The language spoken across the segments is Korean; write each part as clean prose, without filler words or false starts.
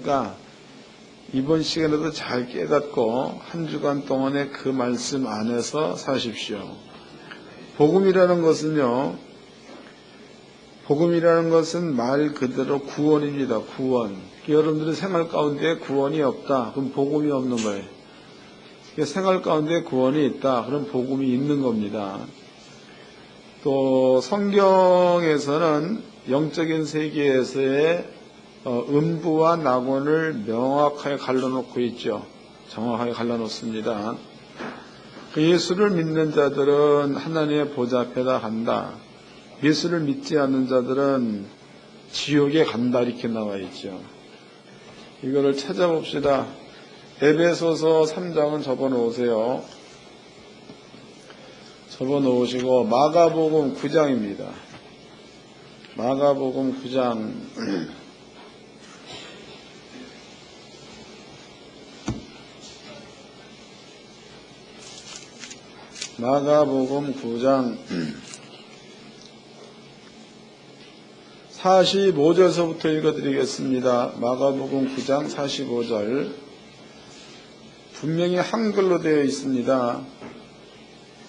그러니까 이번 시간에도 잘 깨닫고 한 주간 동안에 그 말씀 안에서 사십시오. 복음이라는 것은 말 그대로 구원입니다. 구원. 여러분들의 생활 가운데 구원이 없다. 그럼 복음이 없는 거예요. 생활 가운데 구원이 있다. 그럼 복음이 있는 겁니다. 또 성경에서는 영적인 세계에서의 음부와 낙원을 명확하게 갈라놓고 있죠. 정확하게 갈라놓습니다. 예수를 믿는 자들은 하나님의 보좌 앞에다 간다. 예수를 믿지 않는 자들은 지옥에 간다. 이렇게 나와 있죠. 이거를 찾아봅시다. 에베소서 3장은 접어놓으세요. 접어놓으시고 마가복음 9장입니다. 마가복음 9장 마가복음 9장 45절서부터 읽어드리겠습니다. 마가복음 9장 45절. 분명히 한글로 되어 있습니다.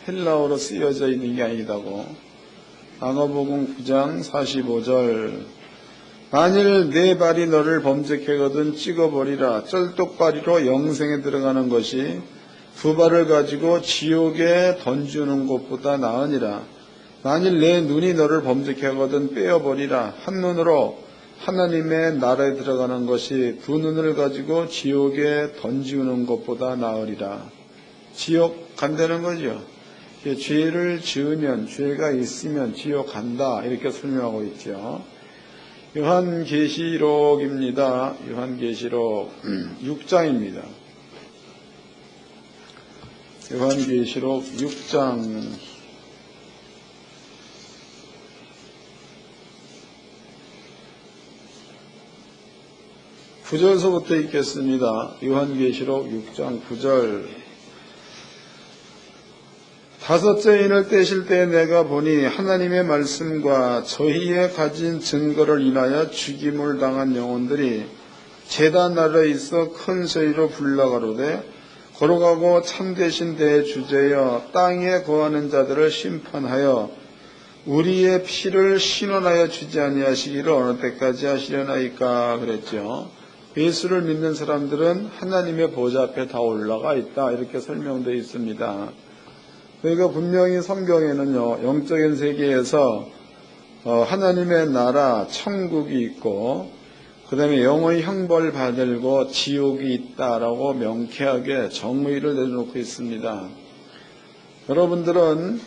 헬라어로 쓰여져 있는 게 아니다고. 마가복음 9장 45절. 만일 네 발이 너를 범죄케거든 찍어버리라. 쩔뚝발이로 영생에 들어가는 것이 두 발을 가지고 지옥에 던지는 것보다 나으니라. 만일 내 눈이 너를 범죄케 하거든 빼어버리라. 한 눈으로 하나님의 나라에 들어가는 것이 두 눈을 가지고 지옥에 던지우는 것보다 나으리라. 지옥 간다는 거죠. 죄를 지으면, 죄가 있으면 지옥 간다. 이렇게 설명하고 있죠. 요한계시록입니다. 요한계시록 6장입니다. 요한계시록 6장 9절서부터 읽겠습니다. 요한계시록 6장 9절. 다섯째 인을 떼실 때 내가 보니 하나님의 말씀과 저희의 가진 증거를 인하여 죽임을 당한 영혼들이 제단 아래 있어 큰 소리로 불러가로되 걸어가고 참되신 대주제여 땅에 거하는 자들을 심판하여 우리의 피를 신원하여 주지 아니하시기를 어느 때까지 하시려나이까 그랬죠. 예수를 믿는 사람들은 하나님의 보좌 앞에 다 올라가 있다. 이렇게 설명되어 있습니다. 그러니까 분명히 성경에는요, 영적인 세계에서 하나님의 나라, 천국이 있고 그 다음에 영원히 형벌 받을고 지옥이 있다라고 명쾌하게 정의를 내놓고 있습니다. 여러분들은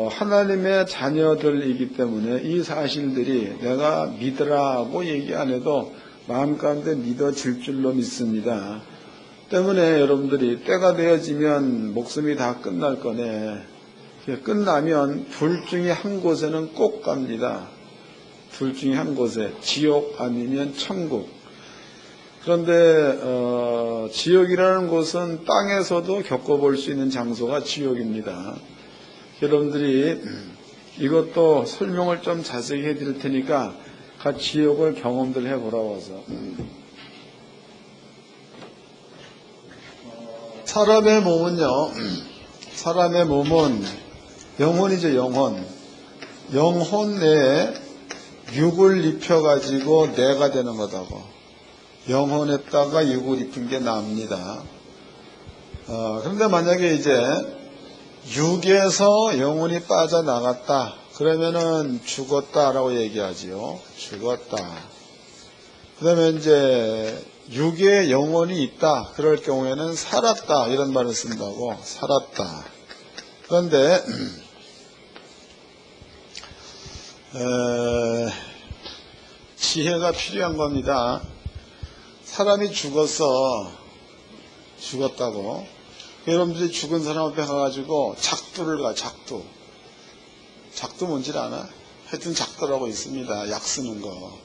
하나님의 자녀들이기 때문에 이 사실들이 내가 믿으라고 얘기 안 해도 마음 가운데 믿어질 줄로 믿습니다. 때문에 여러분들이 때가 되어지면 목숨이 다 끝날 거네. 끝나면 둘 중에 한 곳에는 꼭 갑니다. 둘 중에 한 곳에 지옥 아니면 천국. 그런데 지옥이라는 곳은 땅에서도 겪어볼 수 있는 장소가 지옥입니다. 여러분들이 이것도 설명을 좀 자세히 해드릴 테니까 같이 지옥을 경험들 해보라고 해서. 사람의 몸은 영혼이죠. 영혼 내에 육을 입혀가지고 내가 되는 거다고. 영혼에다가 육을 입힌 게 납니다. 그런데 만약에 이제 육에서 영혼이 빠져나갔다. 그러면은 죽었다라고 얘기하지요. 죽었다. 그 다음에 이제 육에 영혼이 있다. 그럴 경우에는 살았다. 이런 말을 쓴다고. 살았다. 그런데 지혜가 필요한 겁니다. 사람이 죽었다고. 여러분들이 죽은 사람 앞에 가가지고 작두를 가. 작두 뭔지 아나? 하여튼 작두라고 있습니다. 약 쓰는 거.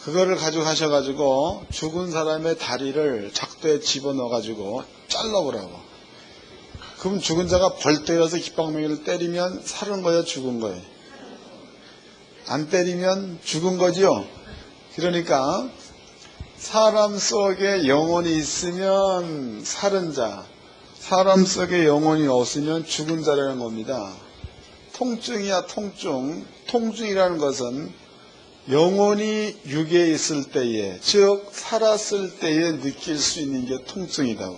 그거를 가지고 하셔가지고 죽은 사람의 다리를 작두에 집어넣어가지고 잘라보라고. 그럼 죽은 자가 벌 때려서 깃방망이를 때리면 살은 거예요, 죽은 거예요? 안 때리면 죽은 거지요. 그러니까 사람 속에 영혼이 있으면 살은 자, 사람 속에 영혼이 없으면 죽은 자라는 겁니다. 통증이야 통증. 통증이라는 것은 영혼이 육에 있을 때에, 즉 살았을 때에 느낄 수 있는 게 통증이라고.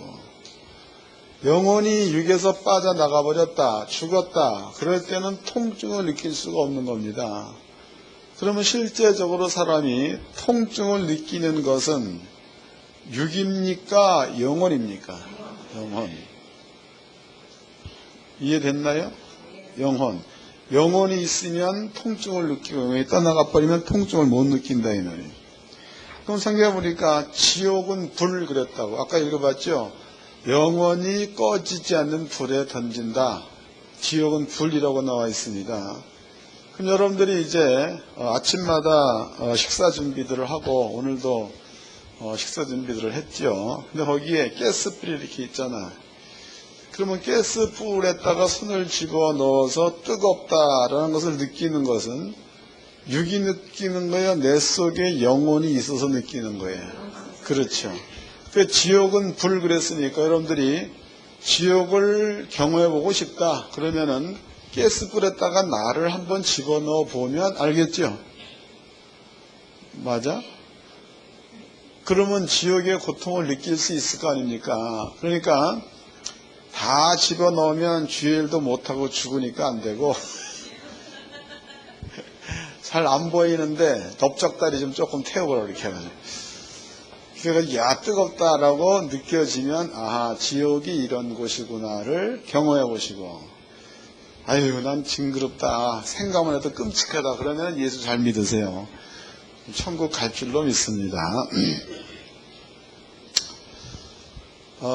영혼이 육에서 빠져나가 버렸다, 죽었다, 그럴 때는 통증을 느낄 수가 없는 겁니다. 그러면 실제적으로 사람이 통증을 느끼는 것은 육입니까? 영혼입니까? 영혼. 이해됐나요? 영혼. 영혼이 있으면 통증을 느끼고 영혼이 떠나가 버리면 통증을 못 느낀다 이 말이에요. 그럼 성경에 보니까 지옥은 불 그랬다고. 아까 읽어봤죠? 영원히 꺼지지 않는 불에 던진다. 지옥은 불이라고 나와 있습니다. 그럼 여러분들이 이제 아침마다 식사 준비들을 하고 오늘도 식사 준비들을 했죠. 근데 거기에 가스불이 이렇게 있잖아. 그러면 가스불에다가 손을 집어넣어서 뜨겁다라는 것을 느끼는 것은 육이 느끼는 거예요? 내 속에 영혼이 있어서 느끼는 거예요? 그렇죠. 그 지옥은 불 그랬으니까 여러분들이 지옥을 경험해보고 싶다 그러면은 가스불에다가 나를 한번 집어넣어 보면 알겠죠? 맞아? 그러면 지옥의 고통을 느낄 수 있을 거 아닙니까? 그러니까 다 집어넣으면 주일도 못하고 죽으니까 안 되고 잘 안 보이는데 넓적다리 좀 조금 태워보라 이렇게 해가지고 그래서 야 뜨겁다라고 느껴지면 아하 지옥이 이런 곳이구나를 경험해 보시고 아유 난 징그럽다 생각만 해도 끔찍하다 그러면 예수 잘 믿으세요. 천국 갈 줄로 믿습니다.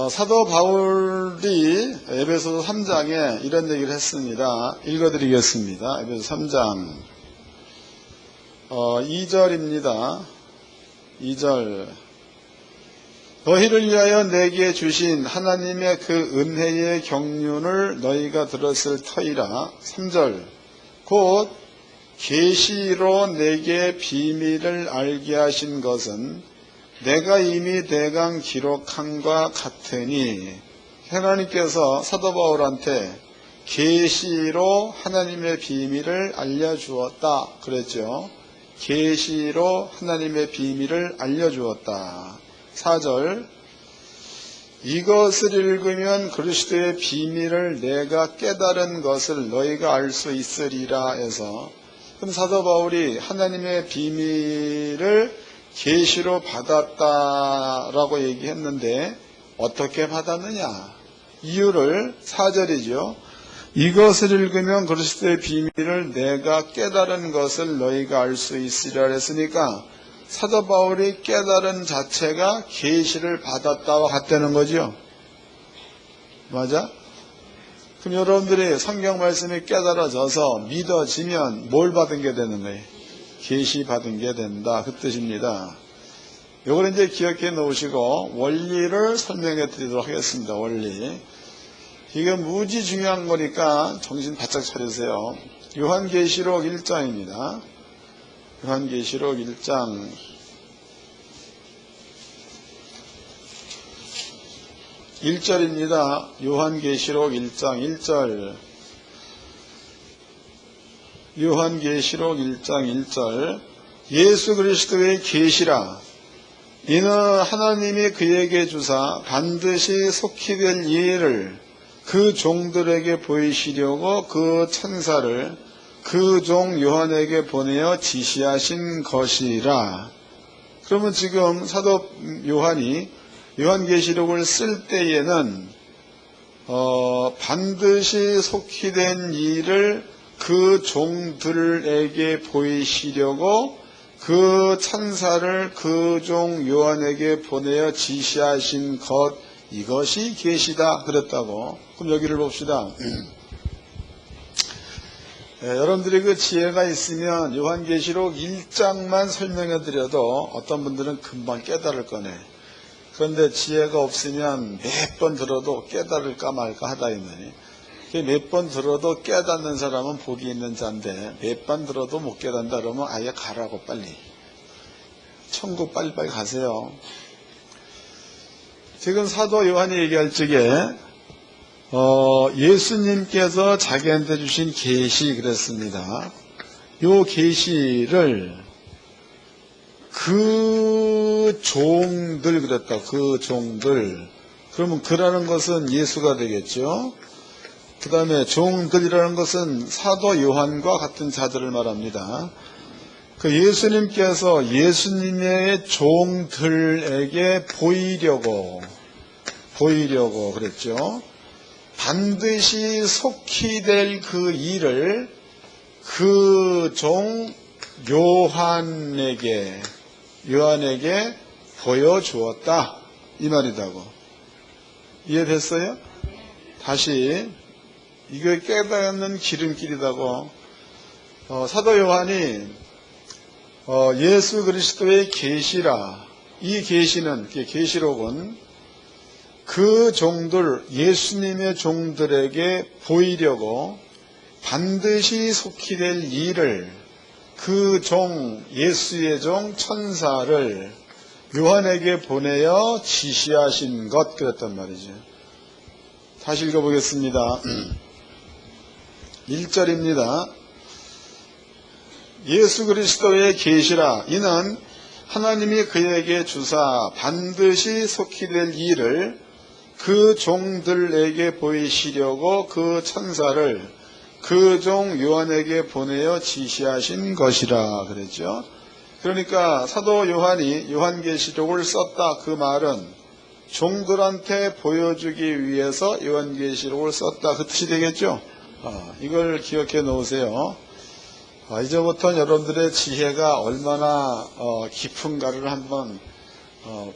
사도 바울이 에베소서 3장에 이런 얘기를 했습니다. 읽어드리겠습니다. 에베소서 3장 2절입니다. 2절 너희를 위하여 내게 주신 하나님의 그 은혜의 경륜을 너희가 들었을 터이라. 3절 곧 계시로 내게 비밀을 알게 하신 것은 내가 이미 대강 기록한과 같으니 하나님께서 사도 바울한테 계시로 하나님의 비밀을 알려주었다 그랬죠. 계시로 하나님의 비밀을 알려주었다. 4절 이것을 읽으면 그리스도의 비밀을 내가 깨달은 것을 너희가 알 수 있으리라 해서 그럼 사도 바울이 하나님의 비밀을 계시로 받았다라고 얘기했는데 어떻게 받았느냐? 이유를 4절이죠. 이것을 읽으면 그리스도의 비밀을 내가 깨달은 것을 너희가 알 수 있으리라 했으니까 사도 바울이 깨달은 자체가 계시를 받았다와 같다는 거죠. 맞아? 그럼 여러분들이 성경 말씀이 깨달아져서 믿어지면 뭘 받은 게 되는 거예요? 계시 받은 게 된다 그 뜻입니다. 요걸 이제 기억해 놓으시고 원리를 설명해 드리도록 하겠습니다. 원리. 이게 무지 중요한 거니까 정신 바짝 차리세요. 요한계시록 1장입니다. 요한계시록 1장 1절입니다. 요한계시록 1장 1절 요한계시록 1장 1절 예수 그리스도의 계시라 이는 하나님이 그에게 주사 반드시 속히 될 일을 그 종들에게 보이시려고 그 천사를 그 종 요한에게 보내어 지시하신 것이라. 그러면 지금 사도 요한이 요한계시록을 쓸 때에는 반드시 속히 된 일을 그 종들에게 보이시려고 그 천사를 그 종 요한에게 보내어 지시하신 것 이것이 계시다 그랬다고. 그럼 여기를 봅시다. 여러분들이 그 지혜가 있으면 요한계시록 1장만 설명해 드려도 어떤 분들은 금방 깨달을 거네. 그런데 지혜가 없으면 몇 번 들어도 깨달을까 말까 하다 이 말이에요. 몇 번 들어도 깨닫는 사람은 복이 있는 자인데 몇 번 들어도 못 깨닫는다 그러면 아예 가라고 빨리. 천국 빨리빨리 가세요. 지금 사도 요한이 얘기할 적에 예수님께서 자기한테 주신 계시 그랬습니다. 요 계시를 그 종들 그랬다. 그 종들. 그러면 그라는 것은 예수가 되겠죠. 그 다음에 종들이라는 것은 사도 요한과 같은 자들을 말합니다. 그 예수님께서 예수님의 종들에게 보이려고 그랬죠. 반드시 속히 될 그 일을 그 종 요한에게 보여주었다. 이 말이다고. 이해됐어요? 다시 이거 깨닫는 기름길이다고. 사도 요한이 예수 그리스도의 계시라. 이 계시는 계시록은 그 종들 예수님의 종들에게 보이려고 반드시 속히 될 일을 그 종 예수의 종 천사를 요한에게 보내어 지시하신 것 그랬단 말이죠. 다시 읽어보겠습니다. 1절입니다. 예수 그리스도의 계시라. 이는 하나님이 그에게 주사 반드시 속히 될 일을 그 종들에게 보이시려고 그 천사를 그 종 요한에게 보내어 지시하신 것이라 그랬죠. 그러니까 사도 요한이 요한계시록을 썼다. 그 말은 종들한테 보여주기 위해서 요한계시록을 썼다. 그 뜻이 되겠죠. 이걸 기억해 놓으세요. 이제부터는 여러분들의 지혜가 얼마나 깊은가를 한번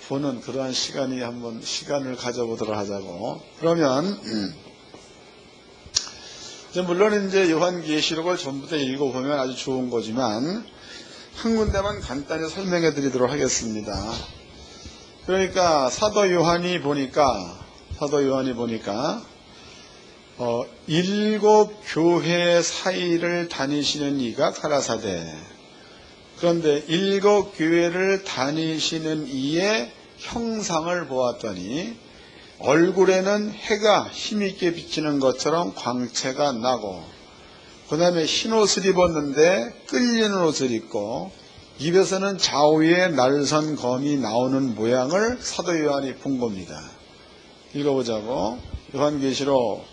보는 그러한 시간을 가져보도록 하자고. 그러면 물론 이제 요한계시록을 전부 다 읽어보면 아주 좋은 거지만 한 군데만 간단히 설명해 드리도록 하겠습니다. 그러니까 사도 요한이 보니까 7 교회 사이를 다니시는 이가 가라사대. 그런데 7 교회를 다니시는 이의 형상을 보았더니 얼굴에는 해가 힘있게 비치는 것처럼 광채가 나고, 그 다음에 흰옷을 입었는데 끌리는 옷을 입고 입에서는 좌우에 날선 검이 나오는 모양을 사도 요한이 본 겁니다. 읽어보자고. 요한계시록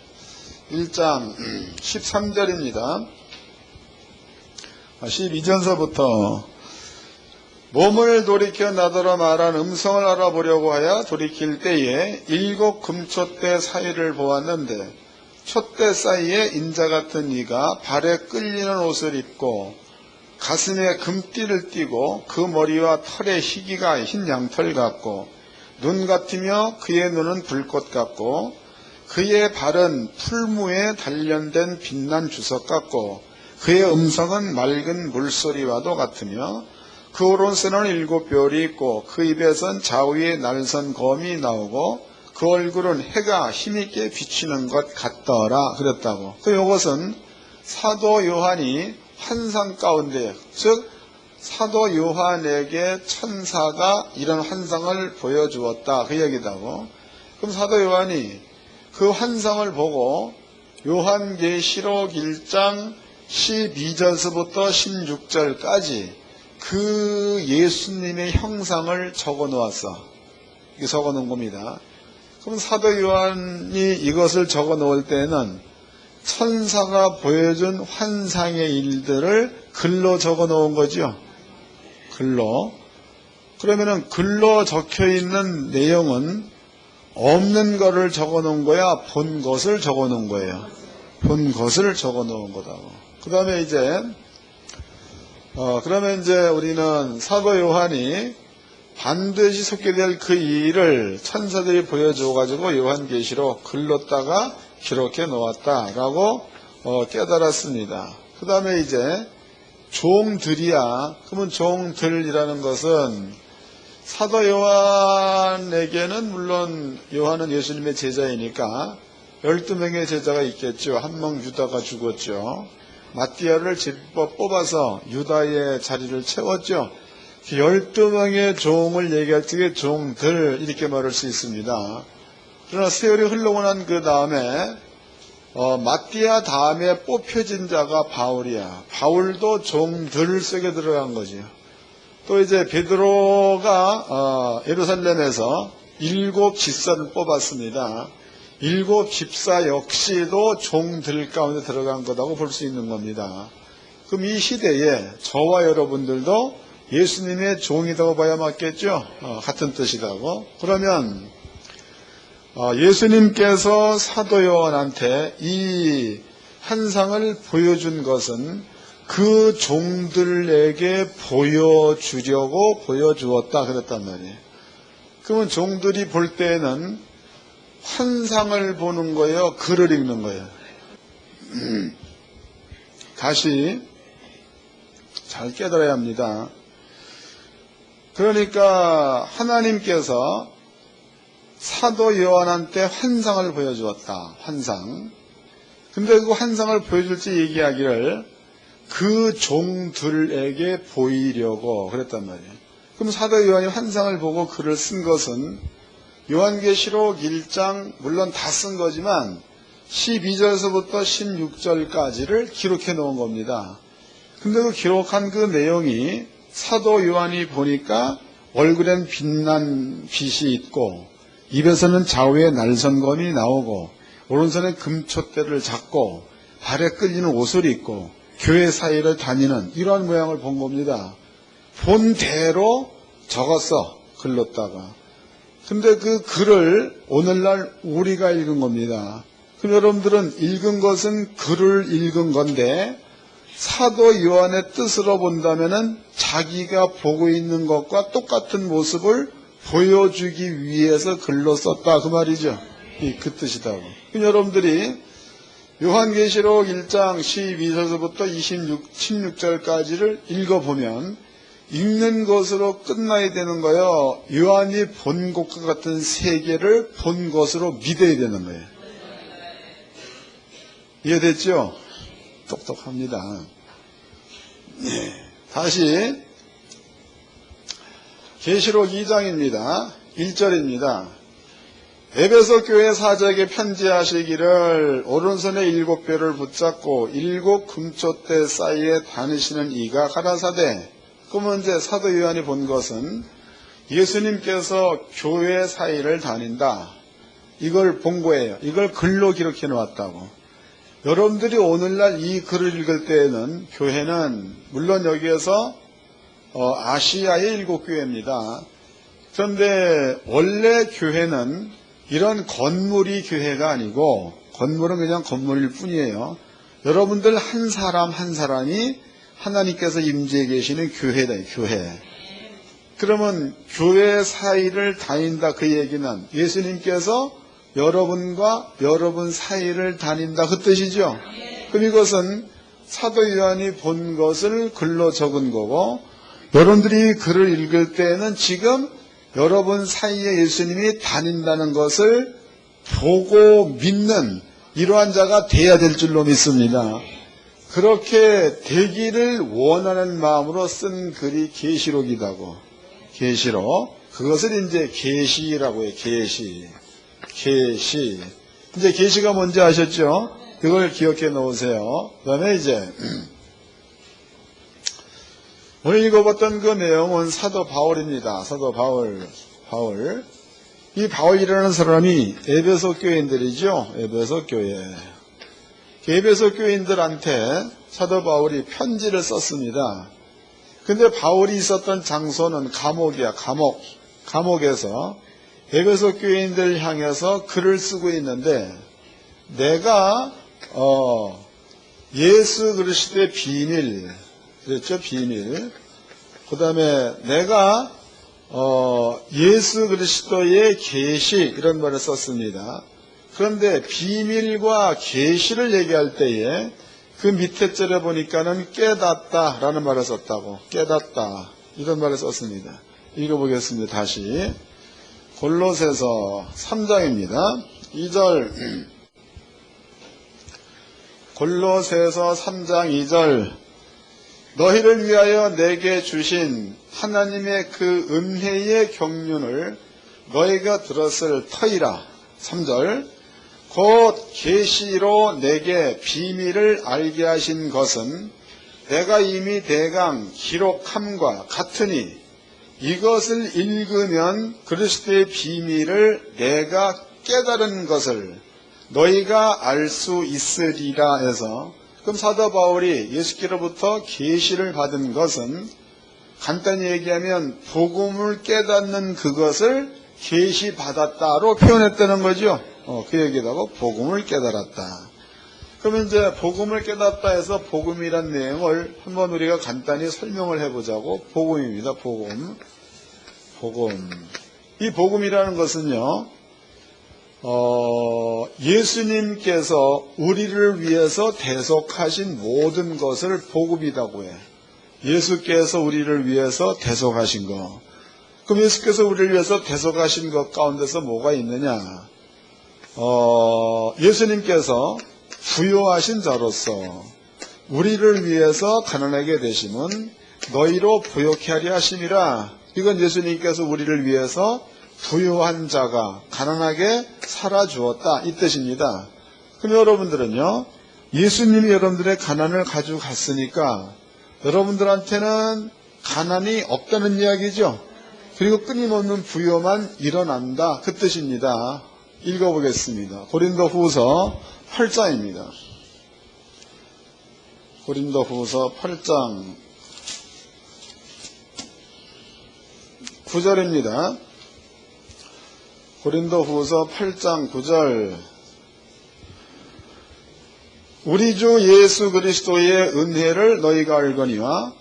1장 13절입니다. 12전서부터 몸을 돌이켜 나더러 말한 음성을 알아보려고 하여 돌이킬 때에 7 금촛대 사이를 보았는데 촛대 사이에 인자 같은 이가 발에 끌리는 옷을 입고 가슴에 금띠를 띠고 그 머리와 털의 희기가 흰 양털 같고 눈 같으며 그의 눈은 불꽃 같고 그의 발은 풀무에 단련된 빛난 주석 같고 그의 음성은 맑은 물소리와도 같으며 그 오른손에는 7 뼈리 있고 그 입에선 좌우에 날선 검이 나오고 그 얼굴은 해가 힘있게 비치는 것 같더라 그랬다고. 이것은 사도 요한이 환상 가운데, 즉 사도 요한에게 천사가 이런 환상을 보여주었다 그 얘기다고. 그럼 사도 요한이 그 환상을 보고 요한계시록 1장 12절서부터 16절까지 그 예수님의 형상을 적어 놓았어. 이게 적어 놓은 겁니다. 그럼 사도 요한이 이것을 적어 놓을 때는 천사가 보여준 환상의 일들을 글로 적어 놓은 거죠. 글로. 그러면은 글로 적혀 있는 내용은 없는 거를 적어 놓은 거야? 본 것을 적어 놓은 거예요? 본 것을 적어 놓은 거다고. 그 다음에 그러면 이제 우리는 사도 요한이 반드시 속게 될 그 일을 천사들이 보여줘가지고 요한계시록 글로다가 기록해 놓았다라고 깨달았습니다. 그 다음에 이제 종들이야. 그러면 종들이라는 것은 사도 요한에게는 물론 요한은 예수님의 제자이니까 12명의 제자가 있겠죠. 한 명 유다가 죽었죠. 마띠아를 집어 뽑아서 유다의 자리를 채웠죠. 12명의 종을 얘기할 적에 종들 이렇게 말할 수 있습니다. 그러나 세월이 흘러고 난 그 다음에 마띠아 다음에 뽑혀진 자가 바울이야. 바울도 종들 속에 들어간 거죠. 또 이제 베드로가 예루살렘에서 7 집사를 뽑았습니다. 7 집사 역시도 종들 가운데 들어간 거라고 볼 수 있는 겁니다. 그럼 이 시대에 저와 여러분들도 예수님의 종이라고 봐야 맞겠죠? 같은 뜻이라고. 그러면 예수님께서 사도 요한한테 이 환상을 보여준 것은 그 종들에게 보여주려고 보여주었다 그랬단 말이에요. 그러면 종들이 볼 때에는 환상을 보는 거예요? 글을 읽는 거예요? 다시 잘 깨달아야 합니다. 그러니까 하나님께서 사도 요한한테 환상을 보여주었다. 환상. 근데 그 환상을 보여줄 때 얘기하기를 그 종들에게 보이려고 그랬단 말이에요. 그럼 사도 요한이 환상을 보고 글을 쓴 것은 요한계시록 1장 물론 다 쓴 거지만 12절에서부터 16절까지를 기록해 놓은 겁니다. 근데 그 기록한 그 내용이 사도 요한이 보니까 얼굴엔 빛난 빛이 있고 입에서는 좌우의 날선검이 나오고 오른손에 금촛대를 잡고 발에 끌리는 옷을 입고 교회 사이를 다니는 이러한 모양을 본 겁니다. 본 대로 적었어. 글렀다가. 근데 그 글을 오늘날 우리가 읽은 겁니다. 그럼 여러분들은 읽은 것은 글을 읽은 건데 사도 요한의 뜻으로 본다면은 자기가 보고 있는 것과 똑같은 모습을 보여주기 위해서 글로 썼다 그 말이죠. 그 뜻이다고. 그럼 여러분들이 요한계시록 1장 12절부터 16절까지를 읽어보면 읽는 것으로 끝나야 되는 거예요. 요한이 본 것과 같은 세계를 본 것으로 믿어야 되는 거예요. 이해됐죠? 똑똑합니다. 다시 계시록 2장입니다. 1절입니다. 에베소 교회 사자에게 편지하시기를 오른손에 7뼈를 붙잡고 7 금촛대 사이에 다니시는 이가 가라사대. 그러면 이제 사도 요한이 본 것은 예수님께서 교회 사이를 다닌다. 이걸 본 거예요. 이걸 글로 기록해 놓았다고. 여러분들이 오늘날 이 글을 읽을 때에는 교회는 물론 여기에서 아시아의 7교회입니다. 그런데 원래 교회는 이런 건물이 교회가 아니고 건물은 그냥 건물일 뿐이에요. 여러분들 한 사람 한 사람이 하나님께서 임재해 계시는 교회다. 교회. 그러면 교회 사이를 다닌다 그 얘기는 예수님께서 여러분과 여러분 사이를 다닌다 그 뜻이죠. 그럼 이것은 사도 요한이 본 것을 글로 적은 거고 여러분들이 글을 읽을 때는 지금 여러분 사이에 예수님이 다닌다는 것을 보고 믿는 이러한 자가 돼야 될 줄로 믿습니다. 그렇게 되기를 원하는 마음으로 쓴 글이 계시록이라고. 계시록. 그것을 이제 계시라고 해요. 계시. 이제 계시가 뭔지 아셨죠? 이걸 기억해 놓으세요. 그 다음에 이제 오늘 읽어봤던 그 내용은 사도 바울입니다. 사도 바울. 이 바울이라는 사람이 에베소 교인들이죠. 에베소 교회. 에베소 교인들한테 사도 바울이 편지를 썼습니다. 근데 바울이 있었던 장소는 감옥이야. 감옥에서 에베소 교인들 향해서 글을 쓰고 있는데 내가 예수 그리스도의 비밀 그랬죠? 비밀. 그 다음에 내가 예수 그리스도의 계시 이런 말을 썼습니다. 그런데 비밀과 계시를 얘기할 때에 그 밑에 절에 보니까는 깨닫다라는 말을 썼다고. 깨닫다 이런 말을 썼습니다. 읽어보겠습니다. 다시 골로새서 3장입니다. 2절 골로새서 3장 2절 너희를 위하여 내게 주신 하나님의 그 은혜의 경륜을 너희가 들었을 터이라. 3절 곧 계시로 내게 비밀을 알게 하신 것은 내가 이미 대강 기록함과 같으니 이것을 읽으면 그리스도의 비밀을 내가 깨달은 것을 너희가 알 수 있으리라 해서, 그럼 사도 바울이 예수께로부터 계시를 받은 것은 간단히 얘기하면 복음을 깨닫는 그것을 계시받았다로 표현했다는 거죠. 그 얘기라고 복음을 깨달았다. 그러면 이제 복음을 깨닫다 해서 복음이란 내용을 한번 우리가 간단히 설명을 해보자고. 복음입니다. 복음. 이 복음이라는 것은요, 예수님께서 우리를 위해서 대속하신 모든 것을 복음이라고 해. 예수께서 우리를 위해서 대속하신 것. 그럼 예수께서 우리를 위해서 대속하신 것 가운데서 뭐가 있느냐? 예수님께서 부요하신 자로서 우리를 위해서 가난하게 되심은 너희로 부요케 하려 하심이라. 이건 예수님께서 우리를 위해서 부요한 자가 가난하게 살아주었다, 이 뜻입니다. 그럼 여러분들은요, 예수님이 여러분들의 가난을 가지고 갔으니까 여러분들한테는 가난이 없다는 이야기죠. 그리고 끊임없는 부요만 일어난다, 그 뜻입니다. 읽어보겠습니다. 고린도후서 8장입니다. 고린도후서 8장 9절입니다. 고린도후서 8장 9절 우리 주 예수 그리스도의 은혜를 너희가 알거니와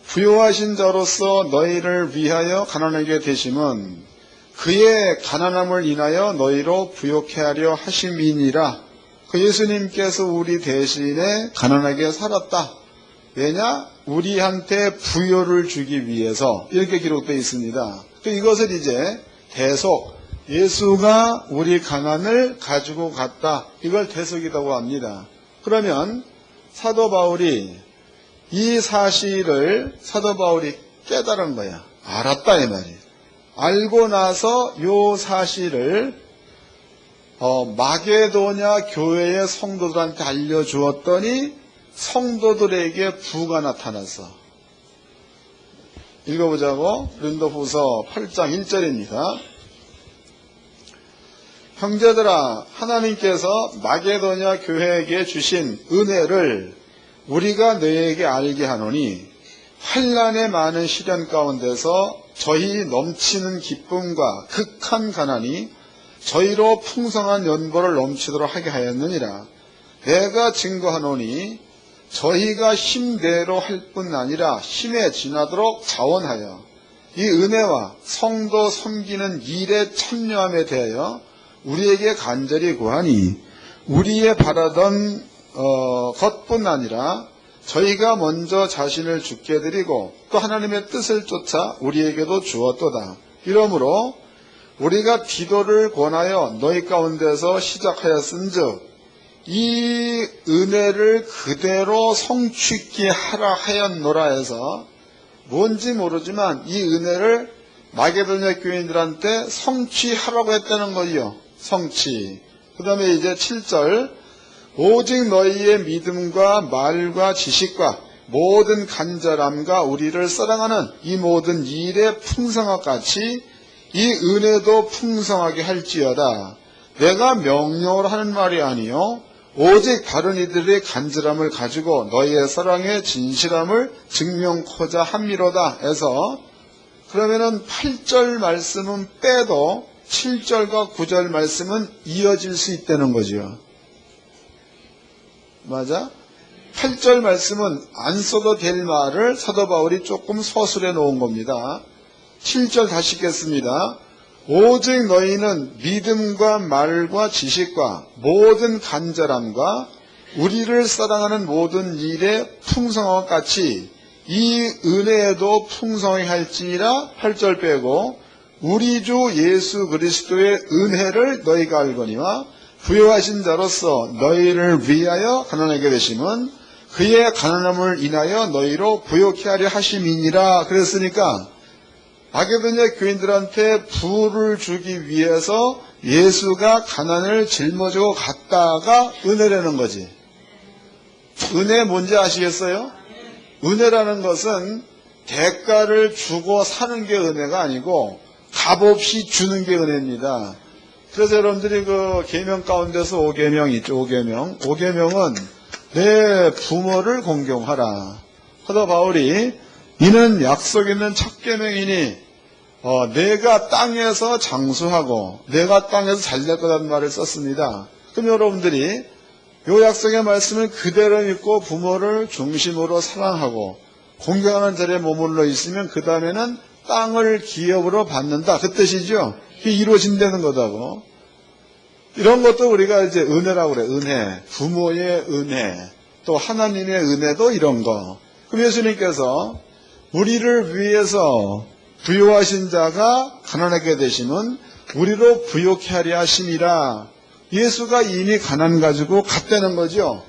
부요하신 자로서 너희를 위하여 가난하게 되심은 그의 가난함을 인하여 너희로 부요케 하려 하심이니라. 그 예수님께서 우리 대신에 가난하게 살았다. 왜냐? 우리한테 부요를 주기 위해서, 이렇게 기록되어 있습니다. 이것을 이제 대속, 예수가 우리 가난을 가지고 갔다, 이걸 대속이라고 합니다. 그러면 사도 바울이 이 사실을 사도 바울이 깨달은 거야. 알았다, 이 말이에요. 알고 나서 이 사실을 마게도냐 교회의 성도들한테 알려주었더니 성도들에게 부가 나타났어. 읽어보자고. 고린도후서 8장 1절입니다. 형제들아, 하나님께서 마게도냐 교회에게 주신 은혜를 우리가 너희에게 알게 하노니 환난의 많은 시련 가운데서 저희 넘치는 기쁨과 극한 가난이 저희로 풍성한 연보를 넘치도록 하게 하였느니라. 내가 증거하노니 저희가 힘대로 할 뿐 아니라 힘에 지나도록 자원하여 이 은혜와 성도 섬기는 일에 참여함에 대하여 우리에게 간절히 구하니 우리의 바라던 것뿐 아니라 저희가 먼저 자신을 주께 드리고 또 하나님의 뜻을 쫓아 우리에게도 주었도다. 이러므로 우리가 디도를 권하여 너희 가운데서 시작하였은즉 이 은혜를 그대로 성취케 하라 하였노라 해서, 뭔지 모르지만 이 은혜를 마게도냐 교인들한테 성취하라고 했다는 거예요. 성취. 그 다음에 이제 7절 오직 너희의 믿음과 말과 지식과 모든 간절함과 우리를 사랑하는 이 모든 일의 풍성함 같이 이 은혜도 풍성하게 할지어다. 내가 명령으로 하는 말이 아니요 오직 다른 이들의 간절함을 가지고 너희의 사랑의 진실함을 증명코자 함이로다 해서, 그러면은 8절 말씀은 빼도 7절과 9절 말씀은 이어질 수 있다는 거죠. 맞아? 8절 말씀은 안 써도 될 말을 사도 바울이 조금 서술해 놓은 겁니다. 7절 다시 읽겠습니다. 오직 너희는 믿음과 말과 지식과 모든 간절함과 우리를 사랑하는 모든 일에 풍성함과 같이 이 은혜에도 풍성하게 할지니라. 8절 빼고 우리 주 예수 그리스도의 은혜를 너희가 알거니와 부요하신 자로서 너희를 위하여 가난하게 되심은 그의 가난함을 인하여 너희로 부욕케 하려 하심이니라. 그랬으니까 마게도냐 교인들한테 부를 주기 위해서 예수가 가난을 짊어지고 갔다가 은혜라는 거지. 은혜 뭔지 아시겠어요? 은혜라는 것은 대가를 주고 사는 게 은혜가 아니고 값없이 주는 게 은혜입니다. 그래서 여러분들이 그 계명 가운데서 5계명 있죠. 5계명은 내 부모를 공경하라. 사도 바울이 이는 약속 있는 첫 계명이니 내가 땅에서 장수하고 내가 땅에서 잘될 거라는 말을 썼습니다. 그럼 여러분들이 이 약속의 말씀을 그대로 믿고 부모를 중심으로 사랑하고 공경하는 자리에 머물러 있으면 그 다음에는 땅을 기업으로 받는다. 그 뜻이죠. 그게 이루어진다는 거다고. 이런 것도 우리가 이제 은혜라고 그래. 은혜. 부모의 은혜. 또 하나님의 은혜도 이런 거. 그럼 예수님께서 우리를 위해서 부요하신 자가 가난하게 되시면 우리로 부요케 하려 하심이라. 예수가 이미 가난 가지고 갔다는 거죠.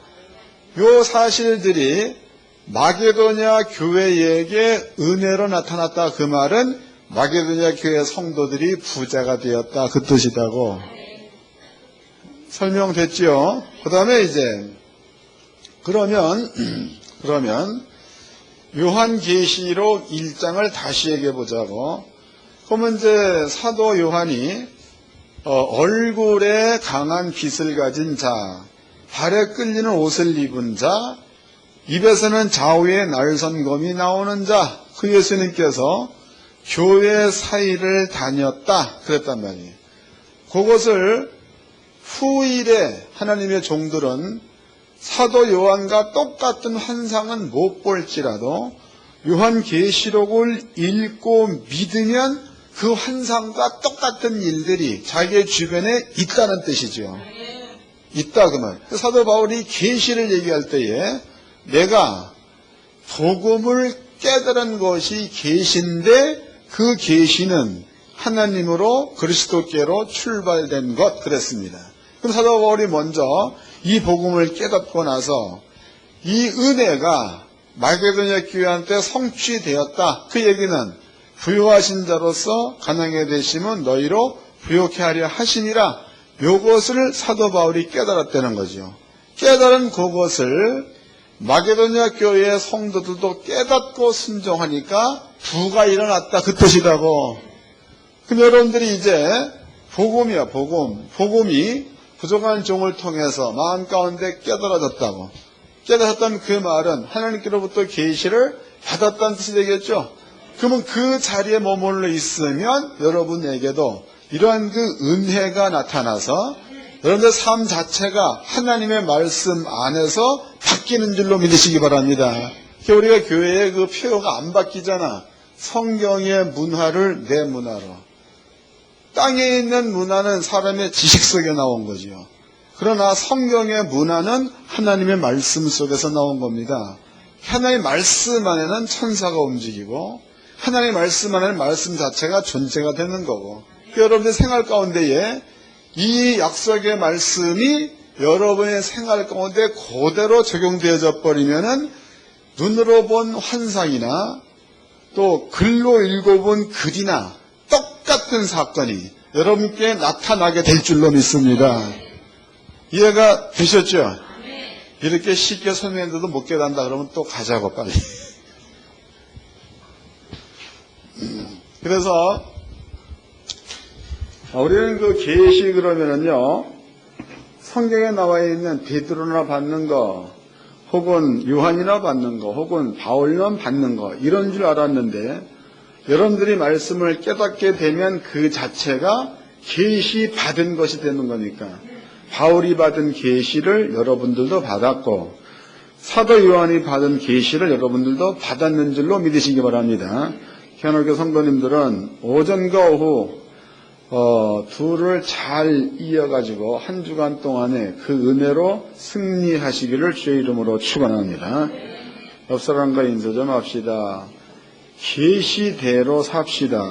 요 사실들이 마게도냐 교회에게 은혜로 나타났다. 그 말은 마게도냐 교회 성도들이 부자가 되었다. 그 뜻이라고 설명됐죠. 그 다음에 이제 그러면 요한계시록 1장을 다시 얘기해 보자고. 그러면 이제 사도 요한이 얼굴에 강한 빛을 가진 자, 발에 끌리는 옷을 입은 자, 입에서는 좌우에 날선검이 나오는 자, 그 예수님께서 교회 사이를 다녔다 그랬단 말이에요. 그것을 후일에 하나님의 종들은 사도 요한과 똑같은 환상은 못 볼지라도 요한계시록을 읽고 믿으면 그 환상과 똑같은 일들이 자기의 주변에 있다는 뜻이죠. 있다 그 말. 사도 바울이 계시를 얘기할 때에 내가 복음을 깨달은 것이 계시인데 그 계시는 하나님으로 그리스도께로 출발된 것 그랬습니다. 그럼 사도 바울이 먼저 이 복음을 깨닫고 나서 이 은혜가 마게도냐 교회한테 성취되었다. 그 얘기는 부요하신 자로서 가난하게 되시면 너희로 부요케 하려 하시니라. 요것을 사도 바울이 깨달았다는 거죠. 깨달은 그것을 마게도냐 교회의 성도들도 깨닫고 순종하니까 부가 일어났다. 그 뜻이라고. 그럼 여러분들이 이제 복음이야. 복음이 부족한 종을 통해서 마음 가운데 깨달아졌다고. 깨달았던 그 말은 하나님께로부터 계시를 받았다는 뜻이 되겠죠. 그러면 그 자리에 머물러 있으면 여러분에게도 이러한 그 은혜가 나타나서 여러분들 삶 자체가 하나님의 말씀 안에서 바뀌는 줄로 믿으시기 바랍니다. 우리가 교회의 그 표어가 안 바뀌잖아. 성경의 문화를 내 문화로. 땅에 있는 문화는 사람의 지식 속에 나온 거지요. 그러나 성경의 문화는 하나님의 말씀 속에서 나온 겁니다. 하나님의 말씀 안에는 천사가 움직이고 하나님의 말씀 안에는 말씀 자체가 존재가 되는 거고, 여러분의 생활 가운데에 이 약속의 말씀이 여러분의 생활 가운데 그대로 적용되어져 버리면은 눈으로 본 환상이나 또 글로 읽어본 글이나 똑같은 사건이 여러분께 나타나게 될 줄로 믿습니다. 이해가 되셨죠? 이렇게 쉽게 설명했는데도 못 깨닫는다 그러면 또 가자고 빨리. 그래서 우리는 그 계시 그러면은요, 성경에 나와 있는 베드로나 받는 거, 혹은 요한이나 받는 거, 혹은 바울만 받는 거, 이런 줄 알았는데, 여러분들이 말씀을 깨닫게 되면 그 자체가 계시 받은 것이 되는 거니까, 바울이 받은 계시를 여러분들도 받았고, 사도 요한이 받은 계시를 여러분들도 받았는 줄로 믿으시기 바랍니다. 현역교 성도님들은 오전과 오후 둘을 잘 이어가지고 한 주간 동안에 그 은혜로 승리하시기를 주의 이름으로 축원합니다. 옆 사람과 인사 좀 합시다. 계시대로 삽시다.